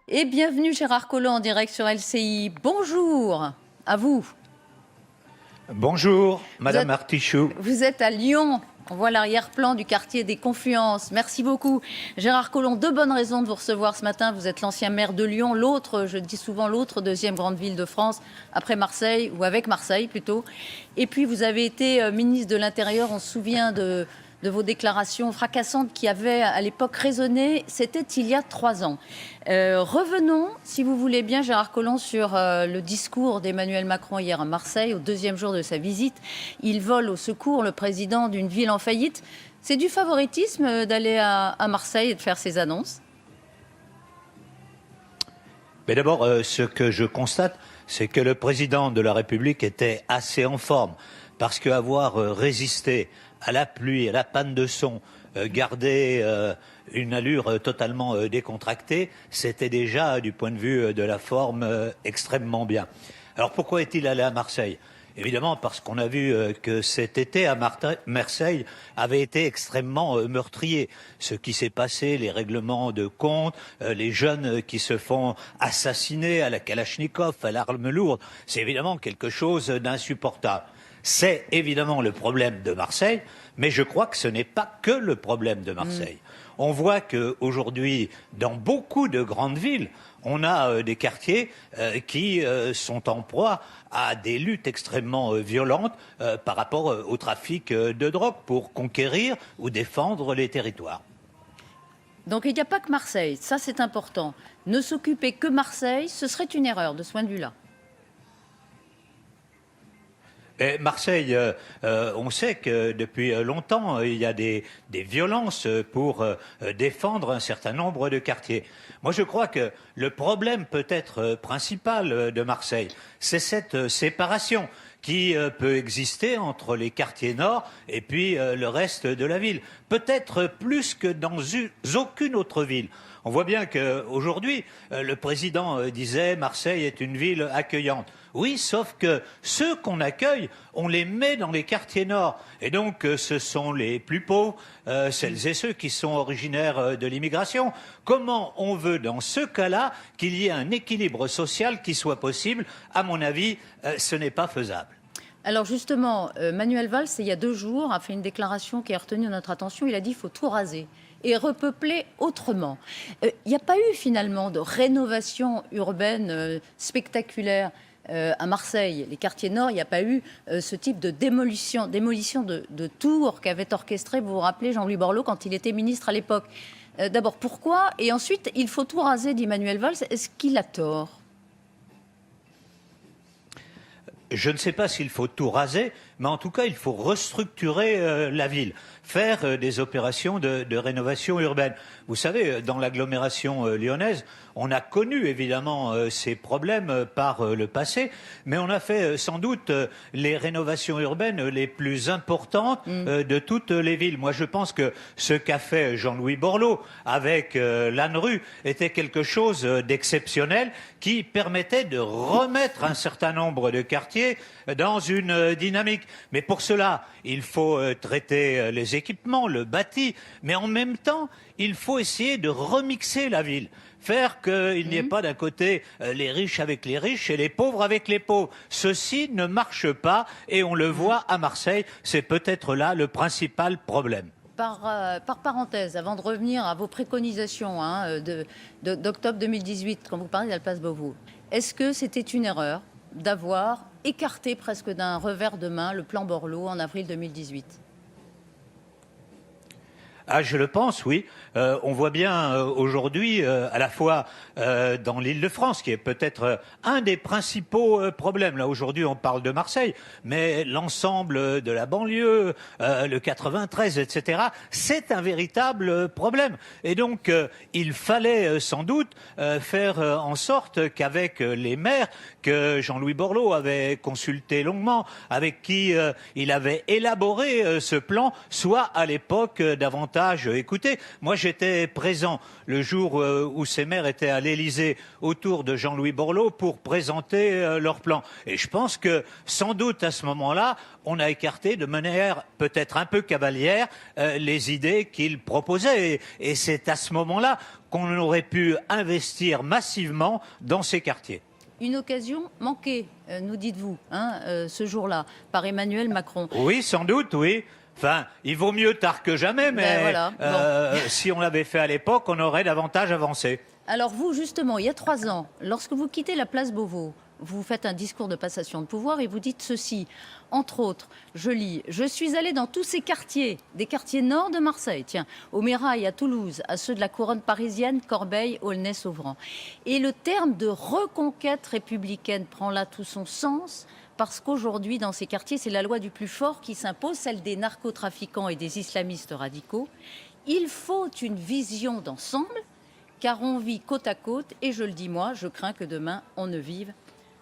Et bienvenue Gérard Collomb en direct sur LCI. Bonjour à vous. Bonjour, Madame Artichoux. Vous êtes à Lyon. On voit l'arrière-plan du quartier des Confluences. Merci beaucoup. Gérard Collomb, deux bonnes raisons de vous recevoir ce matin. Vous êtes l'ancien maire de Lyon, l'autre, je dis souvent l'autre, deuxième grande ville de France, après Marseille, ou avec Marseille plutôt. Et puis vous avez été ministre de l'Intérieur, on se souvient de vos déclarations fracassantes qui avaient à l'époque résonné. C'était il y a 3 ans. Revenons, si vous voulez bien, Gérard Collomb, sur le discours d'Emmanuel Macron hier à Marseille, au deuxième jour de sa visite. Il vole au secours le président d'une ville en faillite. C'est du favoritisme d'aller à Marseille et de faire ces annonces? Mais d'abord, ce que je constate, c'est que le président de la République était assez en forme, parce qu'avoir résisté à la pluie, à la panne de son, garder une allure totalement décontractée, c'était déjà, du point de vue de la forme, extrêmement bien. Alors pourquoi est-il allé à Marseille ? Évidemment parce qu'on a vu que cet été à Marseille avait été extrêmement meurtrier. Ce qui s'est passé, les règlements de compte, les jeunes qui se font assassiner à la Kalachnikov, à l'arme lourde, c'est évidemment quelque chose d'insupportable. C'est évidemment le problème de Marseille, mais je crois que ce n'est pas que le problème de Marseille. On voit qu'aujourd'hui, dans beaucoup de grandes villes, on a des quartiers qui sont en proie à des luttes extrêmement violentes par rapport au trafic de drogue pour conquérir ou défendre les territoires. Donc il n'y a pas que Marseille, ça c'est important. Ne s'occuper que Marseille, ce serait une erreur de ce point de vue-là. Et Marseille, on sait que depuis longtemps, il y a des violences pour défendre un certain nombre de quartiers. Moi, je crois que le problème peut-être principal de Marseille, c'est cette séparation qui peut exister entre les quartiers nord et puis le reste de la ville. Peut-être plus que dans aucune autre ville. On voit bien qu'aujourd'hui, le président disait Marseille est une ville accueillante. Oui, sauf que ceux qu'on accueille, on les met dans les quartiers nord. Et donc, ce sont les plus pauvres, celles et ceux qui sont originaires de l'immigration. Comment on veut, dans ce cas-là, qu'il y ait un équilibre social qui soit possible? À mon avis, ce n'est pas faisable. Alors justement, Manuel Valls, il y a 2 jours, a fait une déclaration qui a retenu notre attention. Il a dit qu'il faut tout raser et repeupler autrement. Il n'y a pas eu finalement de rénovation urbaine spectaculaire à Marseille. Les quartiers nord, il n'y a pas eu ce type de démolition de tours qu'avait orchestré, vous vous rappelez, Jean-Louis Borloo quand il était ministre à l'époque. D'abord, pourquoi? Et ensuite, il faut tout raser, dit Manuel Valls. Est-ce qu'il a tort? Je ne sais pas s'il faut tout raser, mais en tout cas, il faut restructurer la ville, faire des opérations de rénovation urbaine. Vous savez, dans l'agglomération lyonnaise, on a connu évidemment ces problèmes par le passé, mais on a fait sans doute les rénovations urbaines les plus importantes de toutes les villes. Moi, je pense que ce qu'a fait Jean-Louis Borloo avec l'ANRU était quelque chose d'exceptionnel qui permettait de remettre un certain nombre de quartiers dans une dynamique. Mais pour cela, il faut traiter les équipements, le bâti, mais en même temps, il faut essayer de remixer la ville. Faire qu'il n'y ait pas d'un côté les riches avec les riches et les pauvres avec les pauvres. Ceci ne marche pas et on le voit à Marseille, c'est peut-être là le principal problème. Par parenthèse, avant de revenir à vos préconisations d'octobre 2018, quand vous parlez d'Alpes Beauvau, est-ce que c'était une erreur d'avoir écarté presque d'un revers de main le plan Borloo en avril 2018? Ah, je le pense, oui. On voit bien aujourd'hui, à la fois dans l'Île-de-France, qui est peut-être un des principaux problèmes. Là, aujourd'hui, on parle de Marseille, mais l'ensemble de la banlieue, le 93, etc., c'est un véritable problème. Et donc, il fallait sans doute faire en sorte qu'avec les maires que Jean-Louis Borloo avait consulté longuement, avec qui il avait élaboré ce plan, soit à l'époque davantage davantage écouté. Moi, j'étais présent le jour où ces maires étaient à l'Élysée autour de Jean-Louis Borloo pour présenter leur plan. Et je pense que, sans doute, à ce moment-là, on a écarté de manière peut-être un peu cavalière les idées qu'il proposait. Et c'est à ce moment-là qu'on aurait pu investir massivement dans ces quartiers. Une occasion manquée, nous dites-vous, ce jour-là, par Emmanuel Macron. Oui, sans doute, oui. Enfin, il vaut mieux tard que jamais, mais voilà. Bon. Si on l'avait fait à l'époque, on aurait davantage avancé. Alors vous, justement, il y a 3 ans, lorsque vous quittez la place Beauvau, vous faites un discours de passation de pouvoir et vous dites ceci. Entre autres, je lis, je suis allé dans tous ces quartiers, des quartiers nord de Marseille, tiens, au Mirail, à Toulouse, à ceux de la couronne parisienne, Corbeil, Aulnay-Sauvran. Et le terme de reconquête républicaine prend là tout son sens, parce qu'aujourd'hui, dans ces quartiers, c'est la loi du plus fort qui s'impose, celle des narcotrafiquants et des islamistes radicaux. Il faut une vision d'ensemble, car on vit côte à côte, et je le dis moi, je crains que demain, on ne vive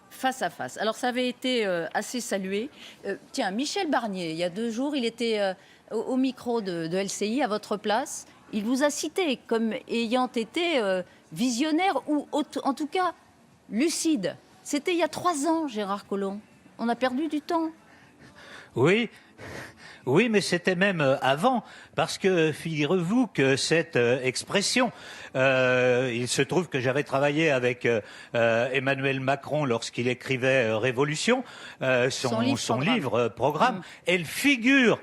face à face. Alors ça avait été assez salué. Tiens, Michel Barnier, il y a 2 jours, il était au micro de LCI à votre place. Il vous a cité comme ayant été visionnaire ou en tout cas lucide. C'était il y a 3 ans, Gérard Collomb. On a perdu du temps. Oui. Oui, mais c'était même avant, parce que figurez-vous que cette expression, il se trouve que j'avais travaillé avec Emmanuel Macron lorsqu'il écrivait Révolution, son livre programme. Elle figure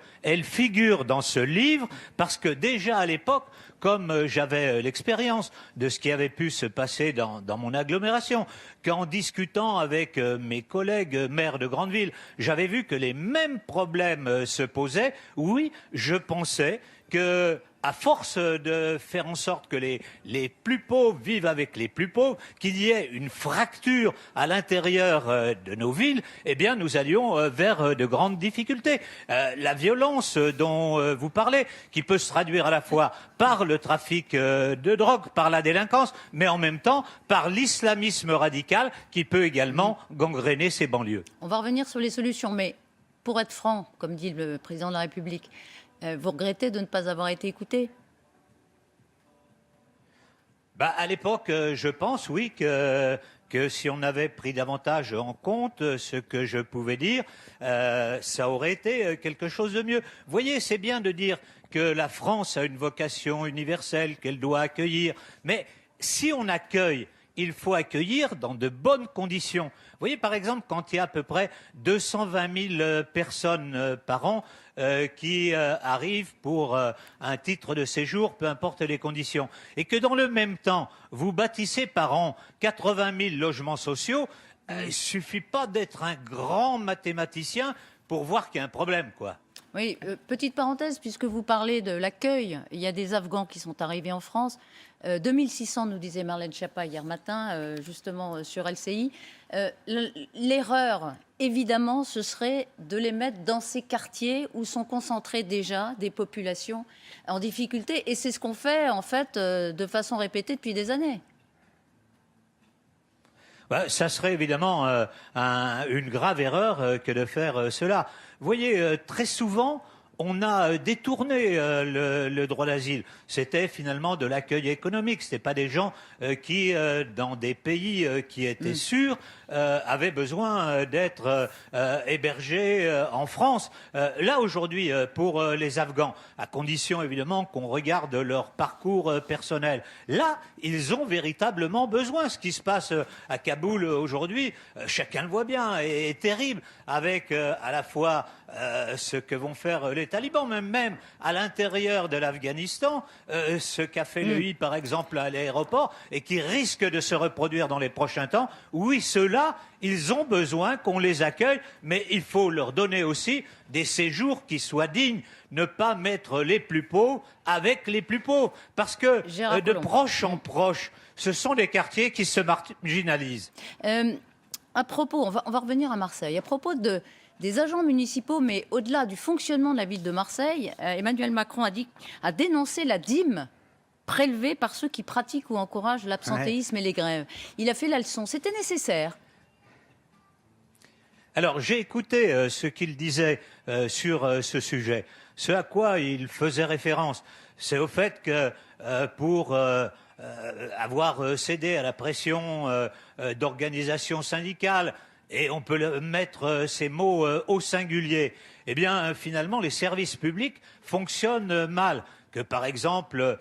dans ce livre parce que déjà à l'époque, comme j'avais l'expérience de ce qui avait pu se passer dans mon agglomération, qu'en discutant avec mes collègues maires de grandes villes, j'avais vu que les mêmes problèmes se posaient. Oui, je pensais que, à force de faire en sorte que les plus pauvres vivent avec les plus pauvres, qu'il y ait une fracture à l'intérieur de nos villes, eh bien, nous allions vers de grandes difficultés. La violence dont vous parlez, qui peut se traduire à la fois par le trafic de drogue, par la délinquance, mais en même temps par l'islamisme radical qui peut également gangréner ces banlieues. On va revenir sur les solutions, mais pour être franc, comme dit le président de la République, vous regrettez de ne pas avoir été écouté ? À l'époque, je pense, oui, que si on avait pris davantage en compte ce que je pouvais dire, ça aurait été quelque chose de mieux. Vous voyez, c'est bien de dire que la France a une vocation universelle, qu'elle doit accueillir, mais si on accueille, il faut accueillir dans de bonnes conditions. Vous voyez, par exemple, quand il y a à peu près 220 000 personnes par an qui arrivent pour un titre de séjour, peu importe les conditions, et que dans le même temps, vous bâtissez par an 80 000 logements sociaux, il ne suffit pas d'être un grand mathématicien pour voir qu'il y a un problème, quoi. Oui, petite parenthèse, puisque vous parlez de l'accueil, il y a des Afghans qui sont arrivés en France. 2600, nous disait Marlène Schiappa hier matin, justement sur LCI. L'erreur, évidemment, ce serait de les mettre dans ces quartiers où sont concentrées déjà des populations en difficulté. Et c'est ce qu'on fait, en fait, de façon répétée depuis des années. Ça serait évidemment une grave erreur que de faire cela. Vous voyez, très souvent, on a détourné le droit d'asile. C'était finalement de l'accueil économique. Ce n'étaient pas des gens qui, dans des pays qui étaient sûrs, avaient besoin d'être hébergés en France. Là, aujourd'hui, pour les Afghans, à condition évidemment qu'on regarde leur parcours personnel, là, ils ont véritablement besoin. Ce qui se passe à Kaboul aujourd'hui, chacun le voit bien, est terrible, avec à la fois ce que vont faire les talibans, même à l'intérieur de l'Afghanistan, ce qu'a fait le I, par exemple, à l'aéroport, et qui risque de se reproduire dans les prochains temps. Oui, ceux-là, ils ont besoin qu'on les accueille, mais il faut leur donner aussi des séjours qui soient dignes. Ne pas mettre les plus pauvres avec les plus pauvres. Parce que de proche en proche, ce sont des quartiers qui se marginalisent. À propos, on va revenir à Marseille. À propos des agents municipaux, mais au-delà du fonctionnement de la ville de Marseille, Emmanuel Macron a dénoncé la dîme prélevée par ceux qui pratiquent ou encouragent l'absentéisme et les grèves. Il a fait la leçon. C'était nécessaire. Alors, j'ai écouté ce qu'il disait sur ce sujet. Ce à quoi il faisait référence, c'est au fait que pour avoir cédé à la pression d'organisations syndicales, et on peut mettre ces mots au singulier, eh bien finalement les services publics fonctionnent mal. Que par exemple,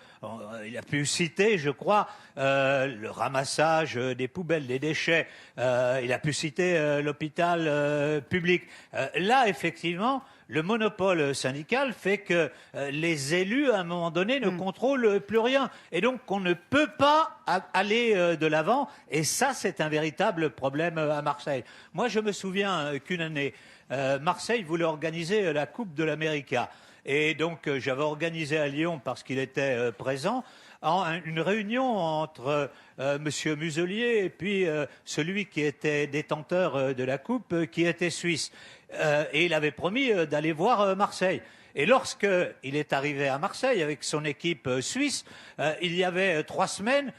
il a pu citer, je crois, le ramassage des poubelles, des déchets, il a pu citer l'hôpital public. Là, effectivement, le monopole syndical fait que les élus, à un moment donné, ne contrôlent plus rien. Et donc, on ne peut pas aller de l'avant. Et ça, c'est un véritable problème à Marseille. Moi, je me souviens qu'une année, Marseille voulait organiser la Coupe de l'América. Et donc, j'avais organisé à Lyon, parce qu'il était présent, une réunion entre Monsieur Muselier et puis celui qui était détenteur de la coupe, qui était suisse. Et il avait promis d'aller voir Marseille. Et lorsqu'il est arrivé à Marseille avec son équipe suisse, il y avait 3 semaines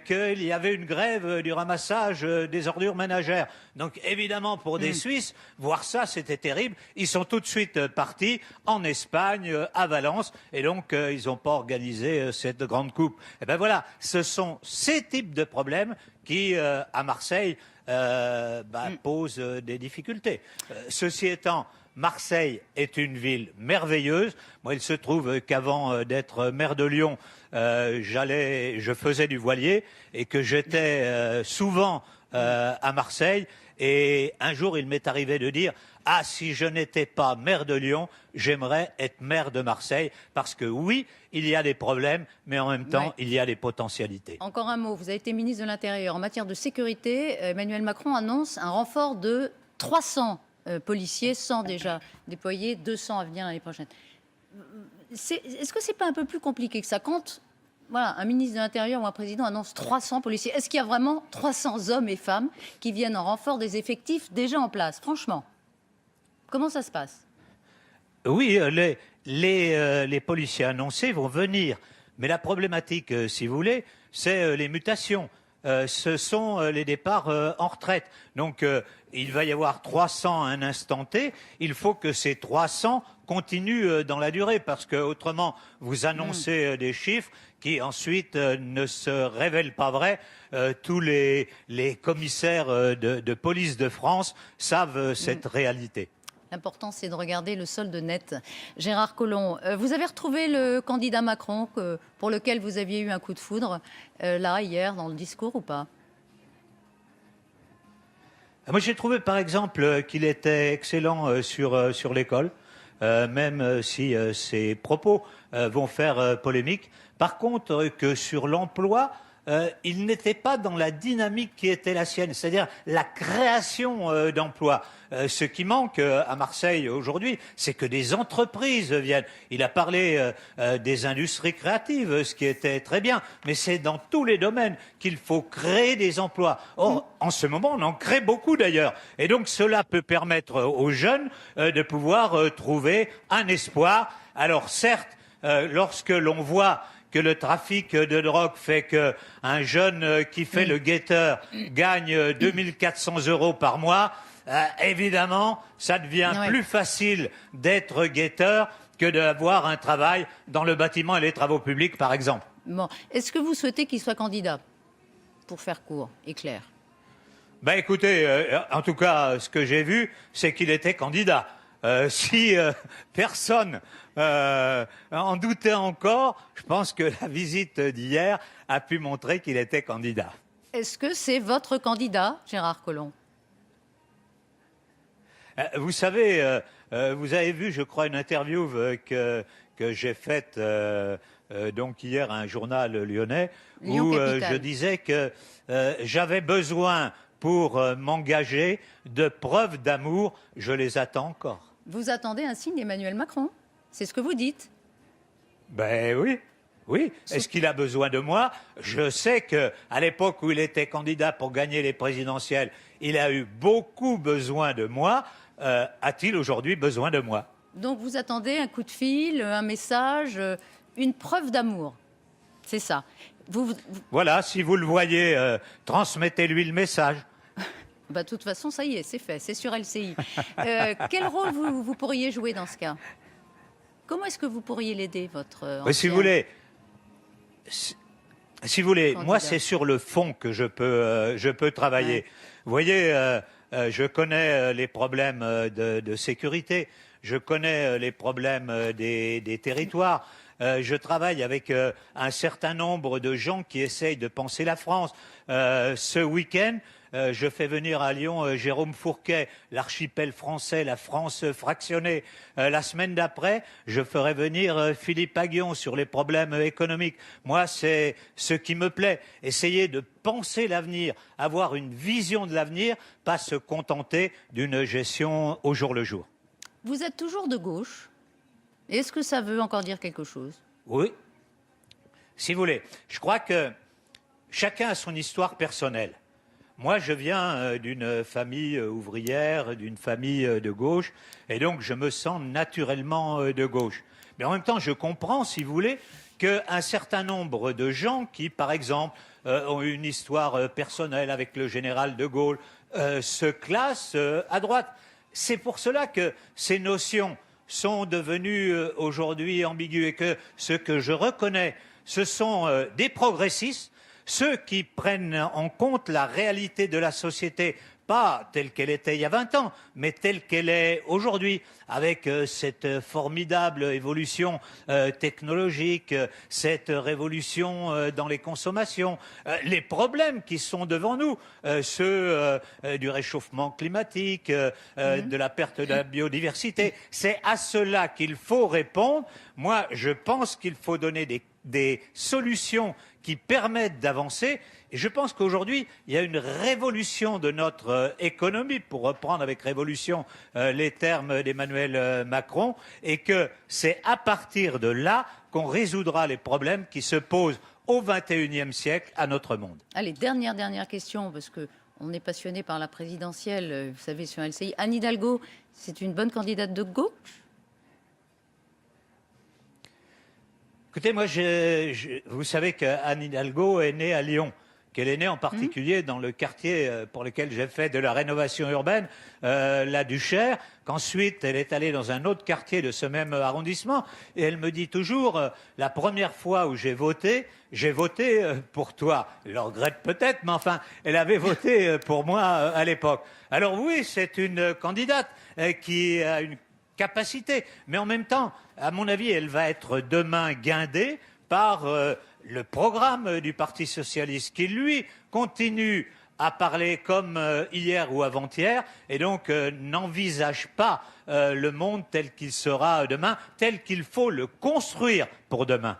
qu'il y avait une grève du ramassage des ordures ménagères. Donc évidemment, pour des Suisses, voir ça, c'était terrible. Ils sont tout de suite partis en Espagne, à Valence, et donc ils n'ont pas organisé cette grande coupe. Et ben voilà, ce sont ces types de problèmes qui, à Marseille, posent des difficultés. Ceci étant, Marseille est une ville merveilleuse. Moi, il se trouve qu'avant d'être maire de Lyon, je faisais du voilier et que j'étais souvent à Marseille. Et un jour, il m'est arrivé de dire « Ah, si je n'étais pas maire de Lyon, j'aimerais être maire de Marseille. » Parce que oui, il y a des problèmes, mais en même temps, il y a des potentialités. Encore un mot. Vous avez été ministre de l'Intérieur. En matière de sécurité, Emmanuel Macron annonce un renfort de 300 policiers, 100 déjà déployés, 200 à venir l'année prochaine. Est-ce que c'est pas un peu plus compliqué que ça quand un ministre de l'Intérieur ou un président annonce 300 policiers? Est-ce qu'il y a vraiment 300 hommes et femmes qui viennent en renfort des effectifs déjà en place? Franchement, comment ça se passe? Oui, les policiers annoncés vont venir. Mais la problématique, si vous voulez, c'est les mutations. Ce sont les départs en retraite. Donc, il va y avoir 300 à un instant T. Il faut que ces 300 continuent dans la durée, parce que autrement, vous annoncez des chiffres qui ensuite ne se révèlent pas vrais. Tous les commissaires de police de France savent cette réalité. L'important, c'est de regarder le solde net. Gérard Collomb, vous avez retrouvé le candidat Macron pour lequel vous aviez eu un coup de foudre, là, hier, dans le discours, ou pas? Moi, j'ai trouvé, par exemple, qu'il était excellent sur l'école, même si ses propos vont faire polémique. Par contre, que sur l'emploi, il n'était pas dans la dynamique qui était la sienne, c'est-à-dire la création d'emplois. Ce qui manque à Marseille aujourd'hui, c'est que des entreprises viennent. Il a parlé des industries créatives, ce qui était très bien, mais c'est dans tous les domaines qu'il faut créer des emplois. Or, en ce moment, on en crée beaucoup d'ailleurs. Et donc, cela peut permettre aux jeunes de pouvoir trouver un espoir. Alors, certes, lorsque l'on voit que le trafic de drogue fait qu'un jeune qui fait le guetteur gagne 2400 € par mois, évidemment, ça devient plus facile d'être guetteur que d'avoir un travail dans le bâtiment et les travaux publics, par exemple. Bon. Est-ce que vous souhaitez qu'il soit candidat, pour faire court et clair? Écoutez, en tout cas, ce que j'ai vu, c'est qu'il était candidat. Si personne en doutait encore, je pense que la visite d'hier a pu montrer qu'il était candidat. Est-ce que c'est votre candidat, Gérard Collomb? Vous savez, vous avez vu, je crois, une interview que j'ai faite donc hier à un journal lyonnais, où je disais que j'avais besoin, pour m'engager, de preuves d'amour. Je les attends encore. Vous attendez un signe d'Emmanuel Macron? C'est ce que vous dites? Oui. Oui. Est-ce qu'il a besoin de moi? Je sais qu'à l'époque où il était candidat pour gagner les présidentielles, il a eu beaucoup besoin de moi. A-t-il aujourd'hui besoin de moi? Donc vous attendez un coup de fil, un message, une preuve d'amour. C'est ça. Voilà, si vous le voyez, transmettez-lui le message. De toute façon, ça y est, c'est fait, c'est sur LCI. Quel rôle vous pourriez jouer dans ce cas? Comment est-ce que vous pourriez l'aider, votre Mais si vous voulez, si vous voulez, candidat. moi c'est sur le fond que je peux travailler. Ouais. Vous voyez, je connais les problèmes de sécurité, je connais les problèmes des territoires. Je travaille avec un certain nombre de gens qui essayent de penser la France. Ce week-end, je fais venir à Lyon Jérôme Fourquet, l'archipel français, la France fractionnée. La semaine d'après, je ferai venir Philippe Aghion sur les problèmes économiques. Moi, c'est ce qui me plaît. Essayer de penser l'avenir, avoir une vision de l'avenir, pas se contenter d'une gestion au jour le jour. Vous êtes toujours de gauche. Est-ce que ça veut encore dire quelque chose? Oui. Si vous voulez, je crois que chacun a son histoire personnelle. Moi, je viens d'une famille ouvrière, d'une famille de gauche, et donc je me sens naturellement de gauche. Mais en même temps, je comprends, si vous voulez, qu'un certain nombre de gens qui, par exemple, ont une histoire personnelle avec le général de Gaulle, se classent à droite. C'est pour cela que ces notions sont devenues aujourd'hui ambiguës et que ce que je reconnais, ce sont des progressistes, ceux qui prennent en compte la réalité de la société, pas telle qu'elle était il y a 20 ans, mais telle qu'elle est aujourd'hui, avec cette formidable évolution technologique, cette révolution dans les consommations, les problèmes qui sont devant nous, ceux du réchauffement climatique, de la perte de la biodiversité. C'est à cela qu'il faut répondre. Moi, je pense qu'il faut donner des solutions qui permettent d'avancer. Et je pense qu'aujourd'hui, il y a une révolution de notre économie, pour reprendre avec révolution les termes d'Emmanuel Macron, et que c'est à partir de là qu'on résoudra les problèmes qui se posent au XXIe siècle à notre monde. Allez, dernière question, parce qu'on est passionné par la présidentielle, vous savez, sur LCI. Anne Hidalgo, c'est une bonne candidate de gauche? Écoutez, moi, vous savez qu'Anne Hidalgo est née à Lyon, qu'elle est née en particulier dans le quartier pour lequel j'ai fait de la rénovation urbaine, la Duchère, qu'ensuite elle est allée dans un autre quartier de ce même arrondissement, et elle me dit toujours, la première fois où j'ai voté pour toi. Elle le regrette peut-être, mais enfin, elle avait voté pour moi à l'époque. Alors oui, c'est une candidate qui a une capacité, mais en même temps, à mon avis, elle va être demain guindée par le programme du Parti socialiste qui, lui, continue à parler comme hier ou avant-hier et donc n'envisage pas le monde tel qu'il sera demain, tel qu'il faut le construire pour demain.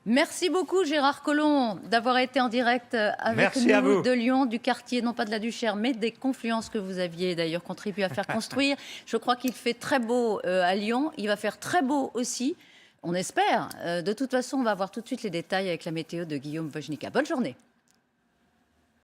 Merci beaucoup Gérard Collomb d'avoir été en direct avec Merci nous de Lyon, du quartier, non pas de la Duchère, mais des Confluences que vous aviez d'ailleurs contribué à faire construire. Je crois qu'il fait très beau à Lyon, il va faire très beau aussi, on espère. De toute façon, on va voir tout de suite les détails avec la météo de Guillaume Wojnicka. Bonne journée.